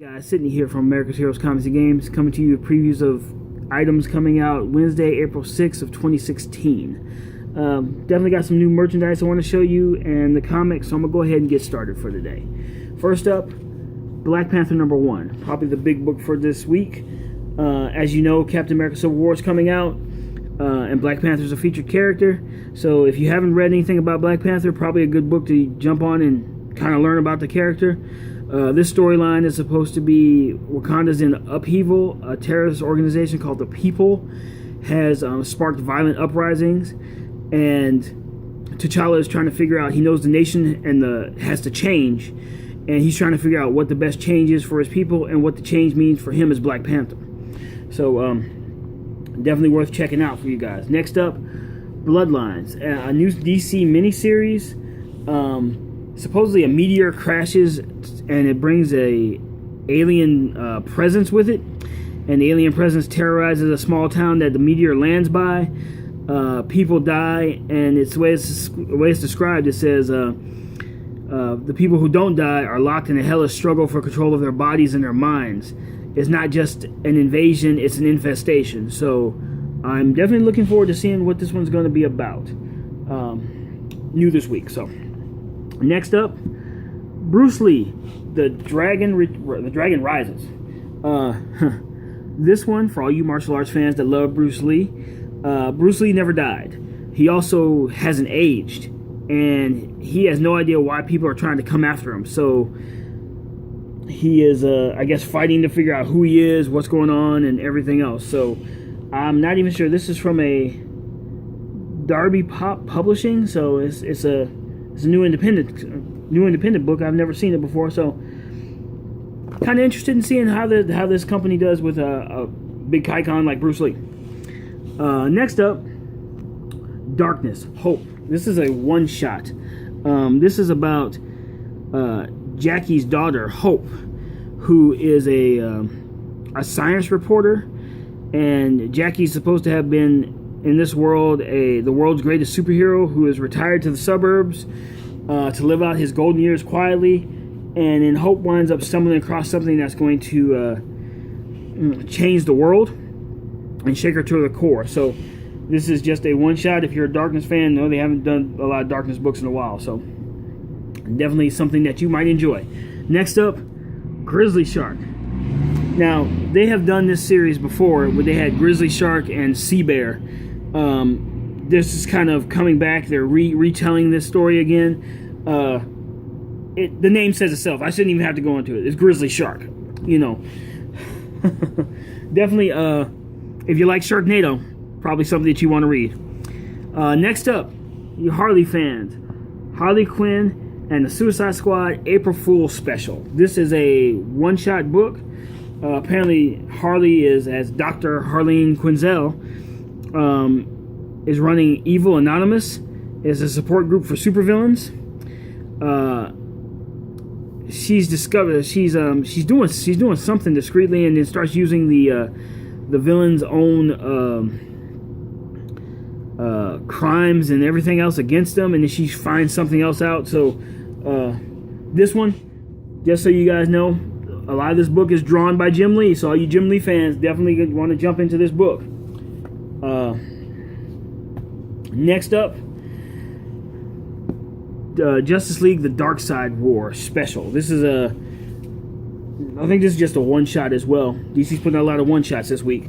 Guys, Sydney here from America's Heroes Comics and Games, coming to you with previews of items coming out Wednesday, April 6th of 2016. Definitely got some new merchandise I want to show you and the comics, so I'm going to go ahead and get started for today. First up, Black Panther #1, probably the big book for this week. As you know, Captain America Civil War is coming out, and Black Panther is a featured character, so if you haven't read anything about Black Panther, probably a good book to jump on and kind of learn about the character. This storyline is supposed to be Wakanda's in upheaval. A terrorist organization called the People has sparked violent uprisings, and T'Challa is trying to figure out, he knows the nation has to change, and he's trying to figure out what the best change is for his people and what the change means for him as Black Panther. So definitely worth checking out for you guys. Next up, Bloodlines, a new DC miniseries. Supposedly a meteor crashes and it brings a alien presence with it, and the alien presence terrorizes a small town that the meteor lands by. People die, and the way it's described, it says the people who don't die are locked in a hellish struggle for control of their bodies and their minds. It's not just an invasion, it's an infestation. So I'm definitely looking forward to seeing what this one's going to be about. New this week. So next up, Bruce Lee, the Dragon Rises. This one, for all you martial arts fans that love Bruce Lee never died. He also hasn't aged, and he has no idea why people are trying to come after him. So he is, I guess, fighting to figure out who he is, what's going on, and everything else. So I'm not even sure. This is from a Darby Pop Publishing, so it's a new independent book. I've never seen it before, so kind of interested in seeing how this company does with a big icon like Bruce Lee. Next up, Darkness, Hope. This is a one-shot. This is about Jackie's daughter, Hope, who is a science reporter, and Jackie's supposed to have been in this world the world's greatest superhero who is retired to the suburbs to live out his golden years quietly, and then Hope winds up stumbling across something that's going to change the world and shake her to the core. So this is just a one-shot. If you're a Darkness fan, no, they haven't done a lot of Darkness books in a while, so definitely something that you might enjoy. Next up, Grizzly Shark. Now, they have done this series before where they had Grizzly Shark and Sea Bear. This is kind of coming back. They're retelling this story again. The name says itself. I shouldn't even have to go into it. It's Grizzly Shark. You know. Definitely, if you like Sharknado, probably something that you want to read. Next up, you Harley fans. Harley Quinn and the Suicide Squad April Fool's Special. This is a one-shot book. Apparently, Harley is, as Dr. Harleen Quinzel, is running Evil Anonymous. It's a support group for supervillains. She's discovered she's doing something discreetly, and then starts using the villain's own crimes and everything else against them, and then she finds something else out. So this one, just so you guys know, a lot of this book is drawn by Jim Lee, so all you Jim Lee fans definitely want to jump into this book. Next up, Justice League: The Dark Side War Special. This is I think this is just a one-shot as well. DC's putting out a lot of one-shots this week.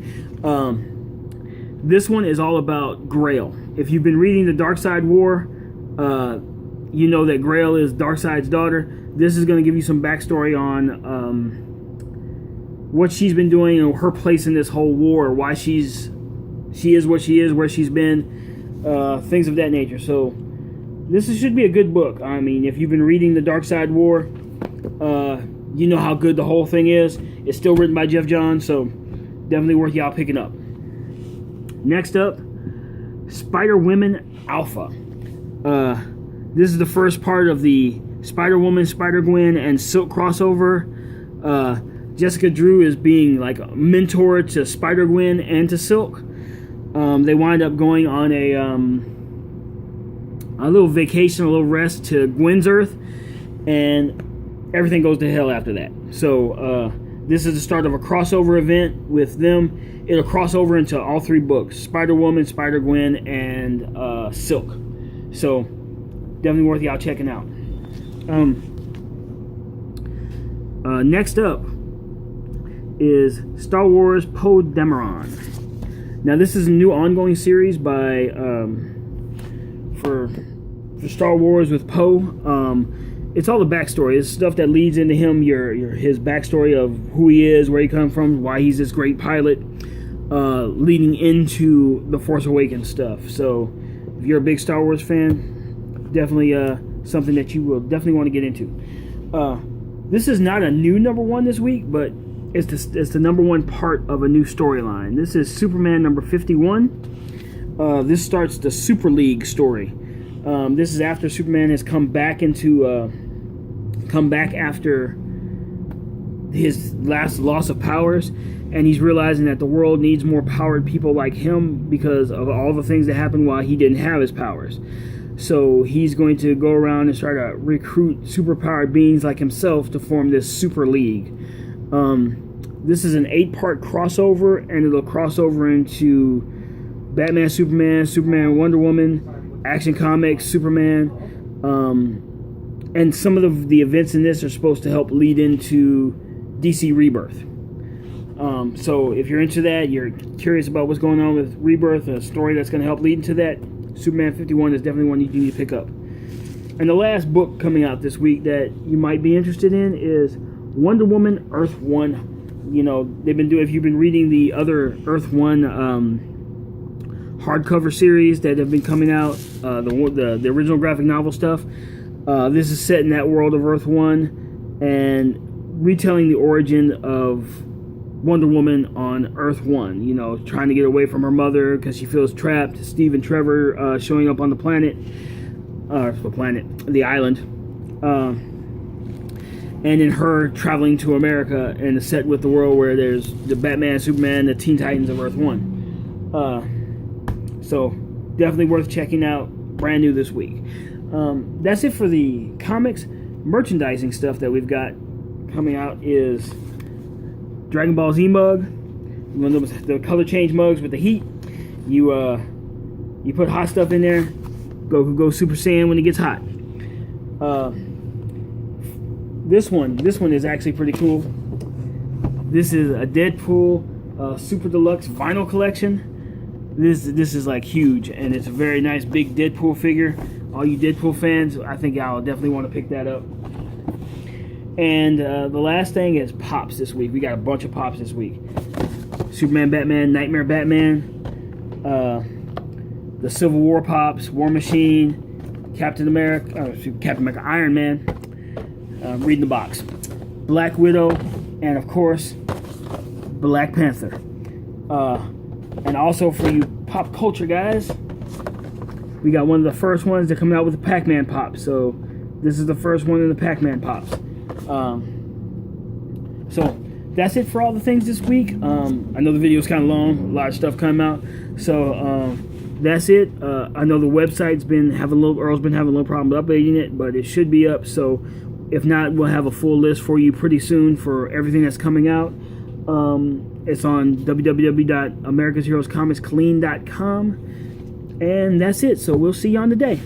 This one is all about Grail. If you've been reading The Dark Side War, you know that Grail is Darkseid's daughter. This is going to give you some backstory on what she's been doing and her place in this whole war, why she is what she is, where she's been, things of that nature. So this should be a good book. I mean, if you've been reading The Dark Side War, you know how good the whole thing is. It's still written by Jeff Johns, so definitely worth y'all picking up. Next up, Spider-Women Alpha. This is the first part of the Spider-Woman, Spider-Gwen, and Silk crossover. Jessica Drew is being like a mentor to Spider-Gwen and to Silk. They wind up going on a little vacation, a little rest to Gwen's Earth, and everything goes to hell after that. So this is the start of a crossover event with them. It'll cross over into all 3 books: Spider-Woman, Spider-Gwen, and Silk. So definitely worth y'all checking out. Next up is Star Wars Poe Dameron. Now this is a new ongoing series by for Star Wars with Poe. It's all the backstory. It's stuff that leads into him, his backstory of who he is, where he comes from, why he's this great pilot, leading into the Force Awakens stuff. So if you're a big Star Wars fan, definitely something that you will definitely want to get into. This is not a new #1 this week, but it's the #1 part of a new storyline. This is Superman number 51. This starts the Super League story. This is after Superman has come back after his last loss of powers, and he's realizing that the world needs more powered people like him because of all the things that happened while he didn't have his powers. So he's going to go around and try to recruit superpowered beings like himself to form this Super League. This is an 8-part crossover, and it'll cross over into Batman, Superman, Superman, Wonder Woman, Action Comics, Superman, and some of the events in this are supposed to help lead into DC Rebirth. So if you're into that, you're curious about what's going on with Rebirth, a story that's going to help lead into that, Superman 51 is definitely one you need to pick up. And the last book coming out this week that you might be interested in is Wonder Woman Earth 1. You know, they've been doing, if you've been reading the other Earth 1 hardcover series that have been coming out, the original graphic novel stuff, this is set in that world of Earth 1 and retelling the origin of Wonder Woman on Earth 1, you know, trying to get away from her mother because she feels trapped. Steve and Trevor showing up on the island, and in her traveling to America and a set with the world where there's the Batman, Superman, the Teen Titans of Earth 1. So definitely worth checking out, brand new this week. That's it for the comics. Merchandising stuff that we've got coming out is Dragon Ball Z mug, one of those, the color change mugs with the heat. You put hot stuff in there, go Super Saiyan when it gets hot. This one is actually pretty cool. This is a Deadpool Super Deluxe vinyl collection. This is like huge, and it's a very nice big Deadpool figure. All you Deadpool fans, I think y'all definitely want to pick that up. And the last thing is Pops this week. We got a bunch of Pops this week. Superman, Batman, Nightmare Batman, the Civil War Pops, War Machine, Captain America, Iron Man. Reading the box. Black Widow, and of course, Black Panther. And also for you pop culture guys, we got one of the first ones that come out with the Pac-Man Pop. So this is the first one in the Pac-Man Pops. So that's it for all the things this week. I know the video's kind of long, a lot of stuff coming out. So that's it. I know the website's been having Earl's been having a little problem updating it, but it should be up. So if not, we'll have a full list for you pretty soon for everything that's coming out. It's on www.americasheroescomicsclean.com. And that's it. So we'll see you on the day.